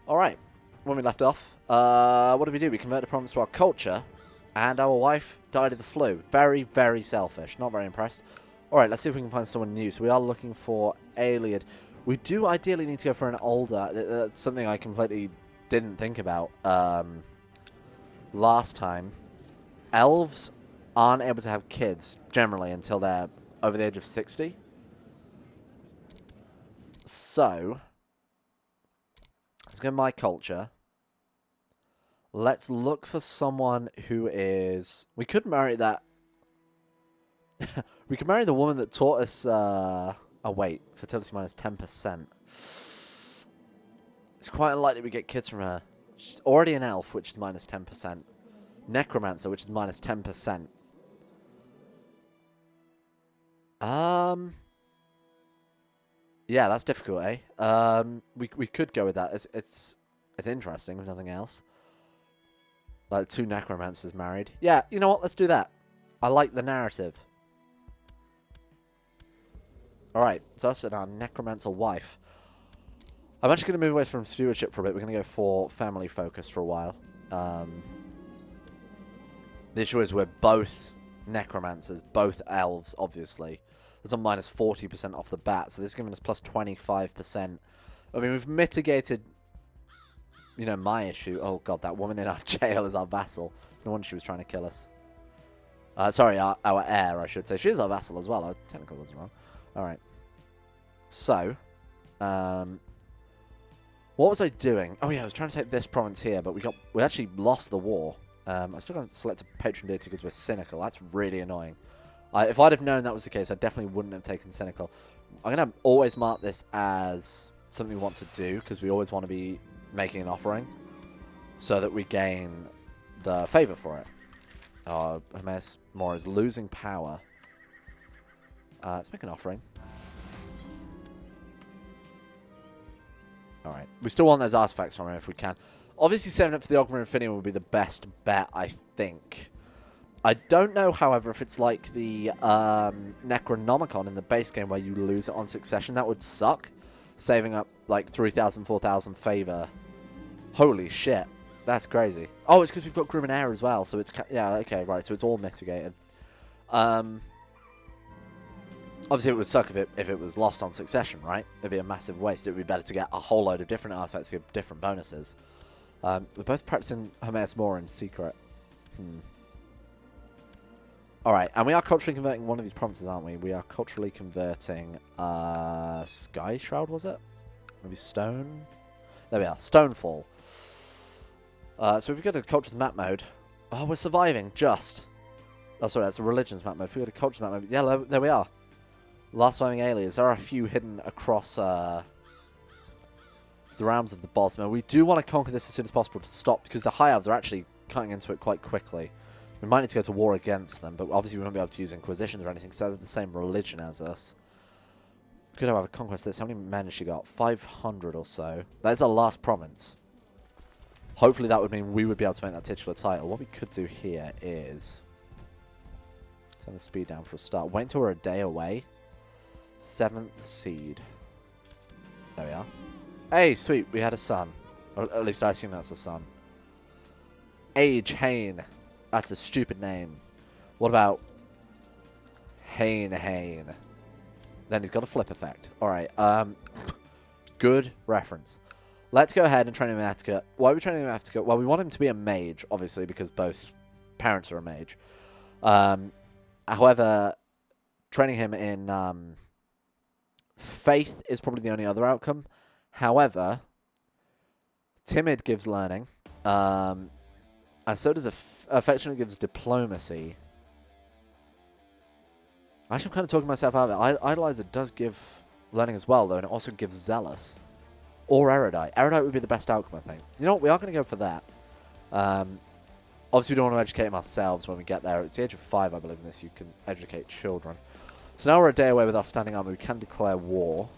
Alright, when we left off, what did we do? We converted a province to our culture, and our wife died of the flu. Very, very selfish. Not very impressed. Alright, let's see if we can find someone new. So we are looking for Aliad. We do ideally need to go for an older. That's something I completely didn't think about last time. Elves aren't able to have kids, generally, until they're over the age of 60. So, let's go my culture. Let's look for someone who is... We could marry that... we could marry the woman that taught us... Oh, wait. Fertility minus 10%. It's quite unlikely we get kids from her. She's already an elf, which is minus 10%. Necromancer, which is minus 10%. Yeah, that's difficult, eh? We could go with that. It's interesting, if nothing else. Like, 2 necromancers married. Yeah, you know what? Let's do that. I like the narrative. Alright, so that's our necromancer wife. I'm actually going to move away from stewardship for a bit. We're going to go for family focus for a while. The issue is we're both necromancers, both elves, obviously. There's a minus 40% off the bat, so this is giving us plus 25%. I mean, we've mitigated, you know, my issue. Oh, God, that woman in our jail is our vassal. No wonder she was trying to kill us. Sorry, our heir, I should say. She is our vassal as well. I technically was wrong. Alright. So, what was I doing? Oh, yeah, I was trying to take this province here, but we actually lost the war. I still got to select a patron deity because we're cynical. That's really annoying. If I'd have known that was the case, I definitely wouldn't have taken cynical. I'm going to always mark this as something we want to do because we always want to be making an offering so that we gain the favor for it. Hermes Mora is losing power. Let's make an offering. Alright. We still want those artifacts from him if we can. Obviously, saving up for the Ogma Infinium would be the best bet, I think. I don't know, however, if it's like the Necronomicon in the base game where you lose it on succession. That would suck. Saving up like 3,000, 4,000 favor. Holy shit. That's crazy. Oh, it's because we've got Grim and Air as well. So it's... Yeah, okay, right. So it's all mitigated. Obviously, it would suck if it was lost on succession, right? It'd be a massive waste. It would be better to get a whole load of different artifacts to give different bonuses. We're both practicing Hermes Mora in secret. Alright, and we are culturally converting one of these provinces, aren't we? We are culturally converting Sky Shroud, was it? Maybe Stone? There we are, Stonefall. So if we go to Culture's map mode... Oh, we're surviving, just. Oh, sorry, that's a Religion's map mode. If we go to Culture's map mode... Yeah, there we are. Last surviving aliens. There are a few hidden across the realms of the boss. Now, we do want to conquer this as soon as possible to stop, because the High Elves are actually cutting into it quite quickly. We might need to go to war against them, but obviously we won't be able to use Inquisitions or anything, because they're the same religion as us. Could have a conquest list. How many men has she got? 500 or so. That is our last province. Hopefully that would mean we would be able to make that titular title. What we could do here is... turn the speed down for a start. Wait until we're a day away. 7th seed. There we are. Hey, sweet. We had a son. Or at least I assume that's a son. Age Hain. That's a stupid name. What about Hain? Then he's got a flip effect. Alright. Good reference. Let's go ahead and train him in Attica. Why are we training him in Attica? Well, we want him to be a mage, obviously, because both parents are a mage. However, training him in Faith is probably the only other outcome. However, Timid gives learning. And so does Affectionate gives diplomacy. Actually, I'm kind of talking myself out of it. Idolizer does give learning as well, though, and it also gives Zealous. Or Erudite. Erudite would be the best outcome, I think. You know what? We are going to go for that. Obviously, we don't want to educate them ourselves when we get there. It's the age of 5, I believe, in this. You can educate children. So now we're a day away with our standing army. We can declare war.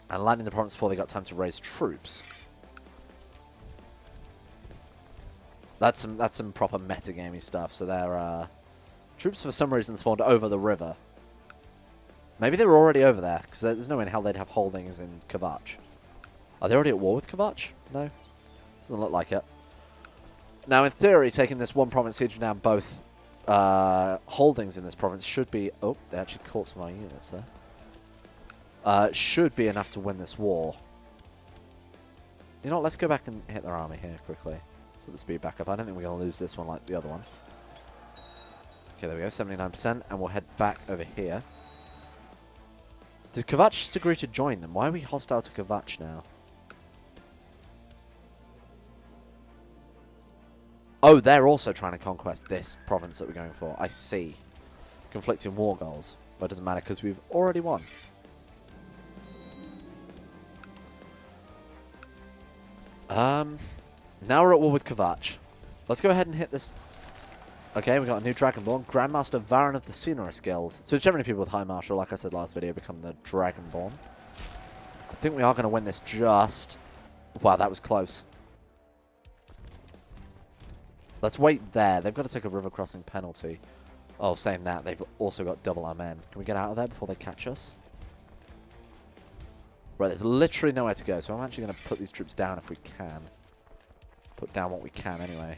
And land in the province before they got time to raise troops. That's some proper metagamey stuff. So their troops, for some reason, spawned over the river. Maybe they were already over there, because there's no way in hell they'd have holdings in Kavach. Are they already at war with Kvatch? No. Doesn't look like it. Now, in theory, taking this one province, sieging down both holdings in this province should be... Oh, they actually caught some of our units there. Should be enough to win this war. You know what, let's go back and hit their army here quickly. Put the speed back up. I don't think we're going to lose this one like the other one. Okay, there we go, 79%, and we'll head back over here. Did Kvatch just agree to join them? Why are we hostile to Kvatch now? Oh, they're also trying to conquest this province that we're going for. I see. Conflicting war goals. But it doesn't matter because we've already won. Now we're at war with Kvatch. Let's go ahead and hit this. Okay, we got a new Dragonborn. Grandmaster Varan of the Sonorous Guild. So generally people with High Marshal, like I said last video, become the Dragonborn. I think we are going to win this just... Wow, that was close. Let's wait there. They've got to take a river crossing penalty. Oh, saying that, they've also got double our men. Can we get out of there before they catch us? Right, there's literally nowhere to go, so I'm actually going to put these troops down if we can. Put down what we can, anyway.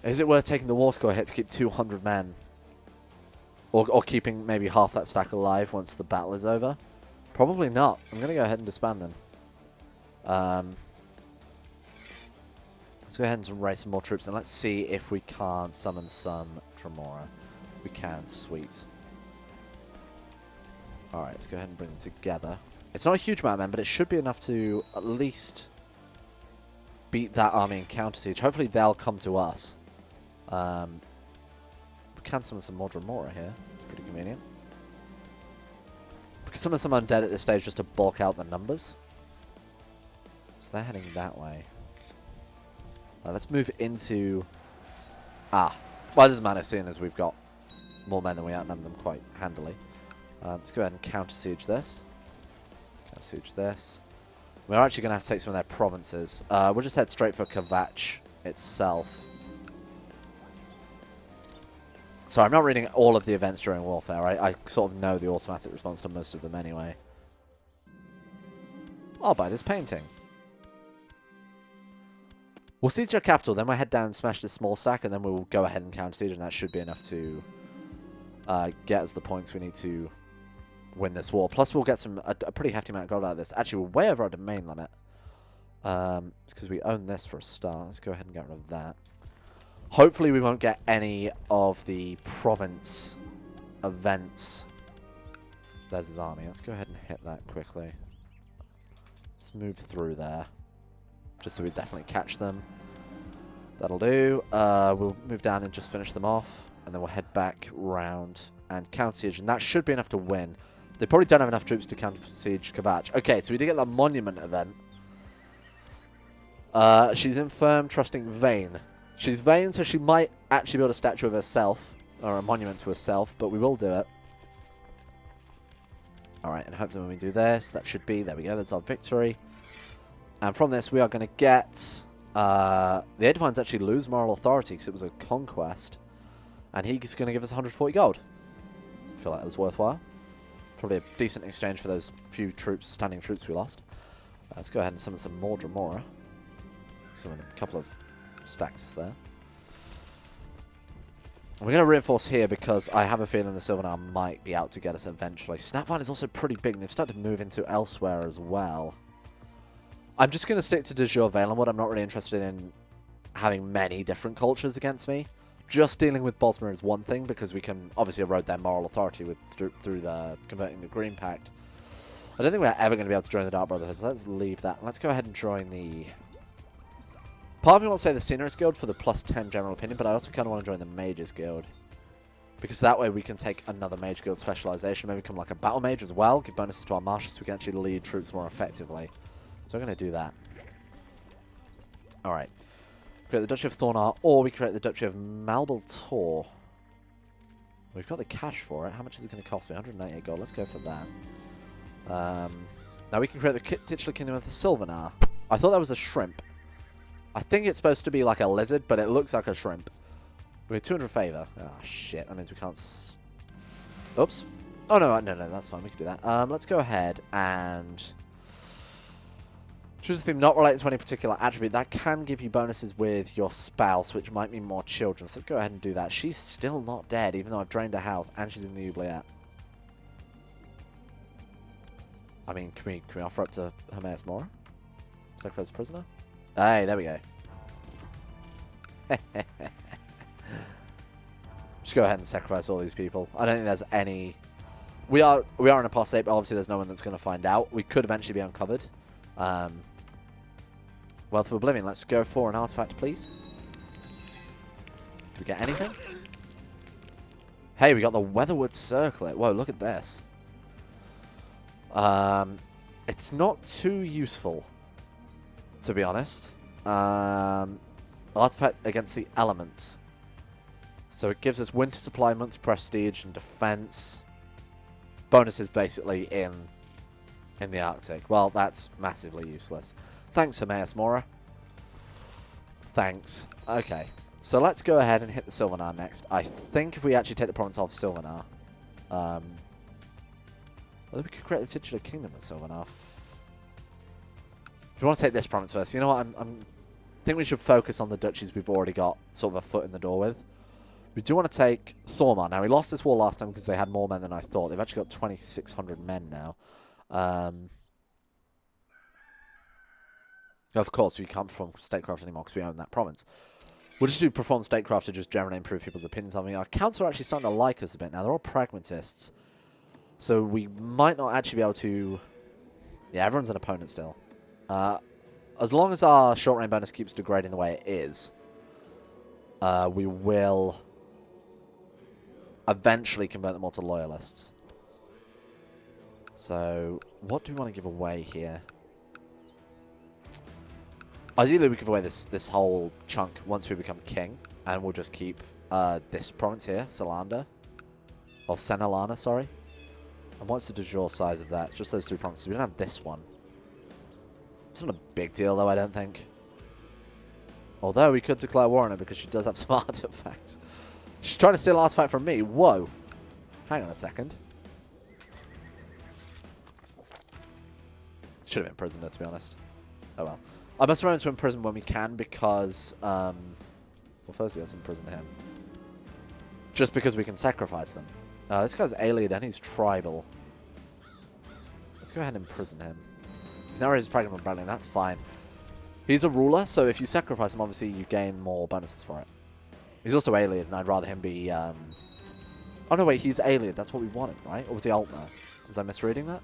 Is it worth taking the war score hit to keep 200 men? Or keeping maybe half that stack alive once the battle is over? Probably not. I'm going to go ahead and disband them. Let's go ahead and raise some more troops, and let's see if we can't summon some Tremora. We can, sweet. Alright, let's go ahead and bring them together. It's not a huge amount of men, but it should be enough to at least beat that army in counter siege. Hopefully they'll come to us. We can summon some more Dremora here. It's pretty convenient. We can summon some undead at this stage just to bulk out the numbers. So they're heading that way. Let's move into... well, it doesn't matter, seeing as we've got more men than we outnumber them quite handily. Let's go ahead and counter siege this. Counter siege this. We're actually going to have to take some of their provinces. We'll just head straight for Kvatch itself. Sorry, I'm not reading all of the events during warfare. I sort of know the automatic response to most of them anyway. I'll buy this painting. We'll siege our capital, then we'll head down and smash this small stack, and then we'll go ahead and counter siege, and that should be enough to get us the points we need to win this war. Plus, we'll get a pretty hefty amount of gold out of this. Actually, we're way over our domain limit. It's because we own this for a start. Let's go ahead and get rid of that. Hopefully, we won't get any of the province events. There's his army. Let's go ahead and hit that quickly. Just move through there. Just so we definitely catch them. That'll do. We'll move down and just finish them off. And then we'll head back round and counter siege. And that should be enough to win. They probably don't have enough troops to counter siege Kvatch. Okay, so we did get the monument event. She's infirm, trusting, vain. She's vain, so she might actually build a statue of herself. Or a monument to herself, but we will do it. Alright, and hopefully when we do this, that should be... There we go, that's our victory. And from this, we are going to get... the Edivines actually lose moral authority because it was a conquest. And he's going to give us 140 gold. I feel like that was worthwhile. Probably a decent exchange for those few troops, standing troops we lost. Let's go ahead and summon some more Dremora. Summon a couple of stacks there. We're going to reinforce here because I have a feeling the Sylvanar might be out to get us eventually. Snapvine is also pretty big, and they've started to move into elsewhere as well. I'm just going to stick to de jure Valenwood. I'm not really interested in having many different cultures against me. Just dealing with Bosmer is one thing, because we can obviously erode their moral authority through the converting the Green Pact. I don't think we're ever going to be able to join the Dark Brotherhood, so let's leave that. Let's go ahead and join the... Part of me wants to say the Sonorous Guild for the +10 general opinion, but I also kind of want to join the Mages Guild. Because that way we can take another Mage Guild specialization, maybe become like a Battle Mage as well, give bonuses to our marshals so we can actually lead troops more effectively. So I'm going to do that. Alright. Create the Duchy of Thornar, or we create the Duchy of Malbaltor. We've got the cash for it. How much is it going to cost me? 198 gold. Let's go for that. Now we can create the titular Kingdom of the Sylvanar. I thought that was a shrimp. I think it's supposed to be like a lizard, but it looks like a shrimp. We have 200 favor. Ah, shit. That means we can't... Oops. Oh, no, that's fine. We can do that. Let's go ahead and choose a theme not related to any particular attribute. That can give you bonuses with your spouse, which might mean more children. So let's go ahead and do that. She's still not dead, even though I've drained her health, and she's in the oubliette. I mean, can we offer up to Hermaeus Mora? Sacrifice prisoner? Hey, there we go. Just go ahead and sacrifice all these people. I don't think there's any... We are an apostate, but obviously there's no one that's going to find out. We could eventually be uncovered. Wealth of Oblivion. Let's go for an artifact, please. Do we get anything? Hey, we got the Weatherwood Circlet. Whoa, look at this. It's not too useful, to be honest. Artifact against the elements. So it gives us winter supply, monthly prestige, and defense. Bonuses basically in the Arctic. Well, that's massively useless. Thanks, Hermaeus Mora. Thanks. Okay, so let's go ahead and hit the Sylvanar next. I think if we actually take the province of Sylvanar, well, we could create the titular kingdom of Sylvanar. If we want to take this province first, you know what? I think we should focus on the duchies we've already got sort of a foot in the door with. We do want to take Thormar. Now, we lost this war last time because they had more men than I thought. They've actually got 2,600 men now. Of course, we can't perform statecraft anymore because we own that province. We'll just do perform statecraft to just generally improve people's opinions on me. Our council are actually starting to like us a bit now. They're all pragmatists. So we might not actually be able to... Yeah, everyone's an opponent still. As long as our short range bonus keeps degrading the way it is, we will eventually convert them all to loyalists. So, what do we want to give away here? Ideally, we give away this whole chunk once we become king, and we'll just keep this province here, Selander. Or Senalana, sorry. And what's the de jure size of that? It's just those 3 provinces. We don't have this one. It's not a big deal, though, I don't think. Although we could declare war on her because she does have some artifacts. She's trying to steal an artifact from me. Whoa. Hang on a second. Should have imprisoned her, to be honest. Oh well. I must remember to imprison when we can because... well, firstly, let's imprison him. Just because we can sacrifice them. This guy's alien and he's tribal. Let's go ahead and imprison him. He's now raised Fragment Rebellion. That's fine. He's a ruler, so if you sacrifice him, obviously you gain more bonuses for it. He's also alien, and I'd rather him be... Oh no, wait, he's alien. That's what we wanted, right? Or was he Altmer? Was I misreading that?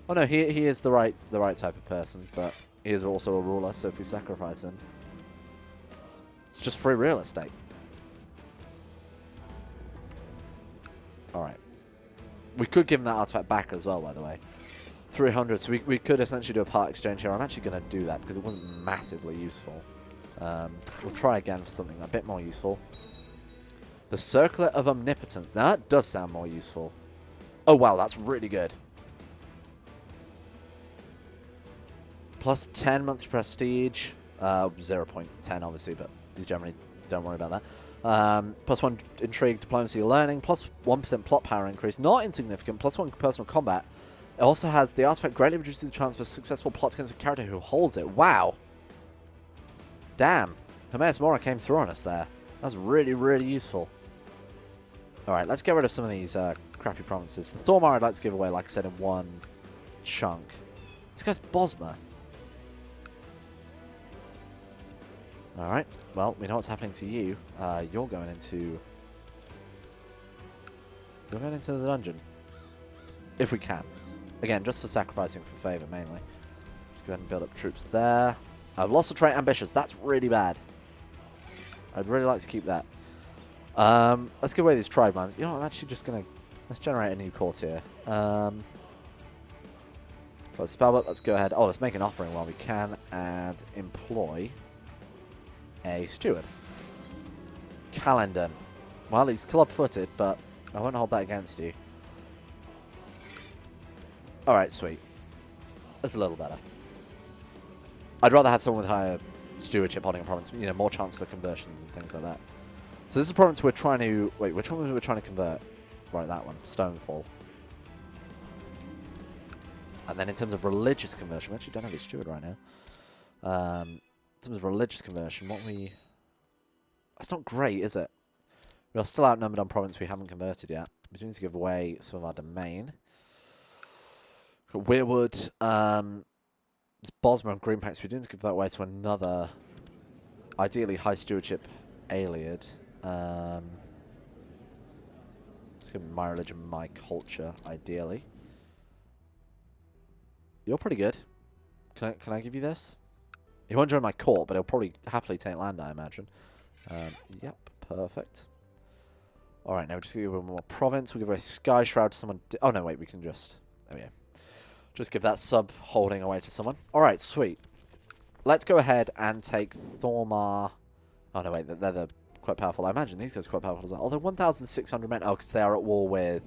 Oh no, he is the right type of person, but he is also a ruler, so if we sacrifice him... It's just free real estate. Alright. We could give him that artifact back as well, by the way. 300, so we could essentially do a part exchange here. I'm actually going to do that because it wasn't massively useful. We'll try again for something a bit more useful. The Circlet of Omnipotence. Now that does sound more useful. Oh wow, that's really good. Plus 10 monthly prestige. 0.10 obviously, but you generally don't worry about that. Plus 1 intrigue, diplomacy, learning. Plus 1% plot power increase. Not insignificant. Plus 1 personal combat. It also has the artifact greatly reduces the chance for successful plots against a character who holds it. Wow. Damn. Hermaeus Mora came through on us there. That's really, really useful. Alright, let's get rid of some of these crappy provinces. The Thormar I'd like to give away, like I said, in one chunk. This guy's Bosma. Alright, well, we know what's happening to you. You're going into the dungeon. If we can. Again, just for sacrificing for favour, mainly. Let's go ahead and build up troops there. I've lost the trait ambitious. That's really bad. I'd really like to keep that. Let's give away these tribe lands. You know what, I'm actually just going to... Let's generate a new courtier. Got a spell book. Let's go ahead. Oh, let's make an offering while we can. And employ a steward. Calendon. Well, he's club-footed, but I won't hold that against you. Alright, sweet. That's a little better. I'd rather have someone with higher stewardship holding a province, you know, more chance for conversions and things like that. So this is a province we're trying to... Wait, which one was we trying to convert? Right, that one. Stonefall. And then in terms of religious conversion, we actually don't have a steward right now. In terms of religious conversion, what we... That's not great, is it? We are still outnumbered on province we haven't converted yet. We do need to give away some of our domain. Weirwood, it's Bosmer and Greenpacks. We do need to give that away to another, ideally high stewardship aliad. It's going to be my religion, my culture, ideally. You're pretty good. Can I give you this? He won't join my court, but he'll probably happily take land, I imagine. Yep, perfect. Alright, now we're just going to give him one more province. We'll give away Sky Shroud to someone. Oh, no, wait, we can just... There we go. Just give that sub-holding away to someone. Alright, sweet. Let's go ahead and take Thormar. Oh, no, wait, they're quite powerful. I imagine these guys are quite powerful as well. Although 1,600 men. Oh, because they are at war with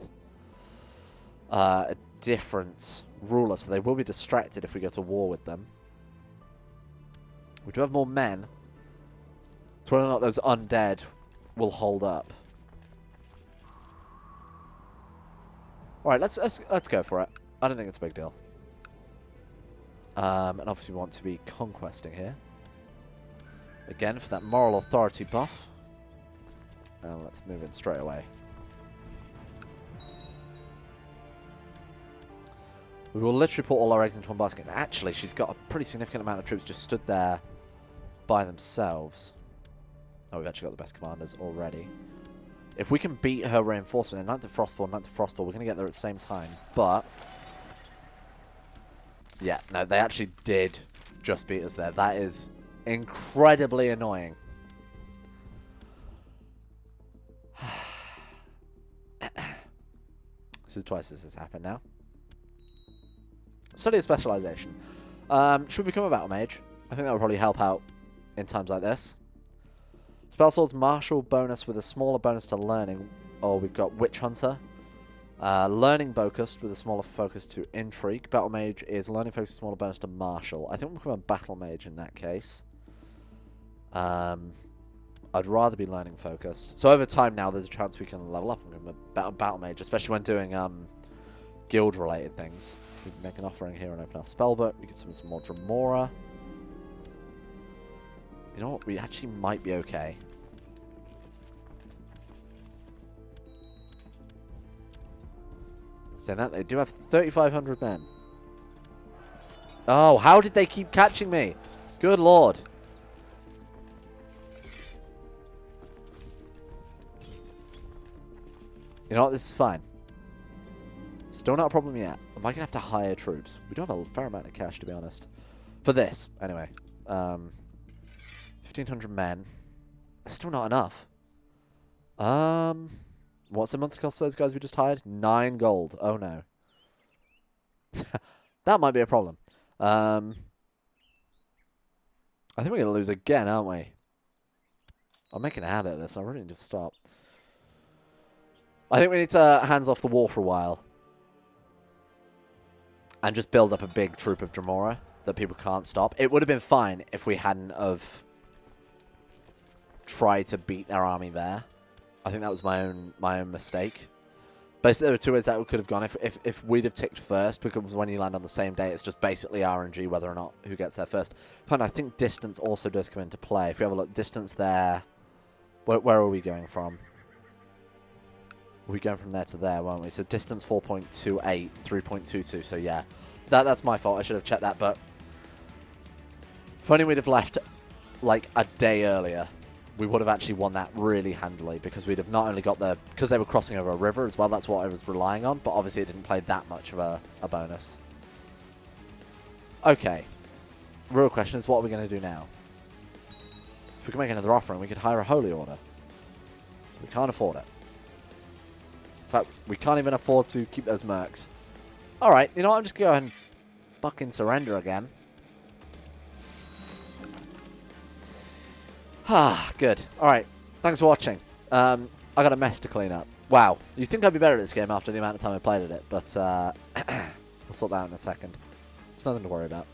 a different ruler, so they will be distracted if we go to war with them. We do have more men. So whether or not those undead will hold up. Alright, let's go for it. I don't think it's a big deal. And obviously we want to be conquesting here. Again, for that moral authority buff. And let's move in straight away. We will literally put all our eggs into one basket. And actually, she's got a pretty significant amount of troops just stood there by themselves. Oh, we've actually got the best commanders already. If we can beat her reinforcement, then 9th of Frostfall, 9th of Frostfall, we're going to get there at the same time. But, yeah, no, they actually did just beat us there. That is incredibly annoying. This is twice this has happened now. Study of specialization. Should we become a battle mage? I think that would probably help out in times like this. Spell Sword's martial bonus with a smaller bonus to learning. Or we've got Witch Hunter. Learning focused with a smaller focus to intrigue. Battle mage is learning focused, smaller bonus to martial. I think we'll become a battle mage in that case. I'd rather be learning focused. So over time now, there's a chance we can level up and become a battle mage, especially when doing guild related things. We can make an offering here and open our spellbook. We can summon some more Dremora. You know what? We actually might be okay. Saying that, they do have 3,500 men. Oh, how did they keep catching me? Good lord. You know what? This is fine. Still not a problem yet. Am I going to have to hire troops? We do have a fair amount of cash, to be honest. For this, anyway. 1,500 men. Still not enough. What's the monthly cost of those guys we just hired? 9 gold. Oh, no. That might be a problem. I think we're going to lose again, aren't we? I'm making a habit of this. I really need to stop. I think we need to hands off the war for a while. And just build up a big troop of Dremora that people can't stop. It would have been fine if we hadn't have tried to beat their army there. I think that was my own mistake. Basically, there were 2 ways that we could have gone. If we'd have ticked first, because when you land on the same day, it's just basically RNG whether or not who gets there first. And I think distance also does come into play. If we have a look, distance there, where are we going from? We're going from there to there, weren't we? So distance 4.28, 3.22. So yeah, that's my fault. I should have checked that. But if only we'd have left like a day earlier, we would have actually won that really handily, because we'd have not only got the... Because they were crossing over a river as well, that's what I was relying on, but obviously it didn't play that much of a bonus. Okay. Real question is, what are we going to do now? If we can make another offering, we could hire a Holy Order. We can't afford it. In fact, we can't even afford to keep those mercs. Alright, you know what? I'm just going to go ahead and fucking surrender again. Ah, good. Alright, thanks for watching. I got a mess to clean up. Wow, you'd think I'd be better at this game after the amount of time I played at it, but we'll sort that out in a second. It's nothing to worry about.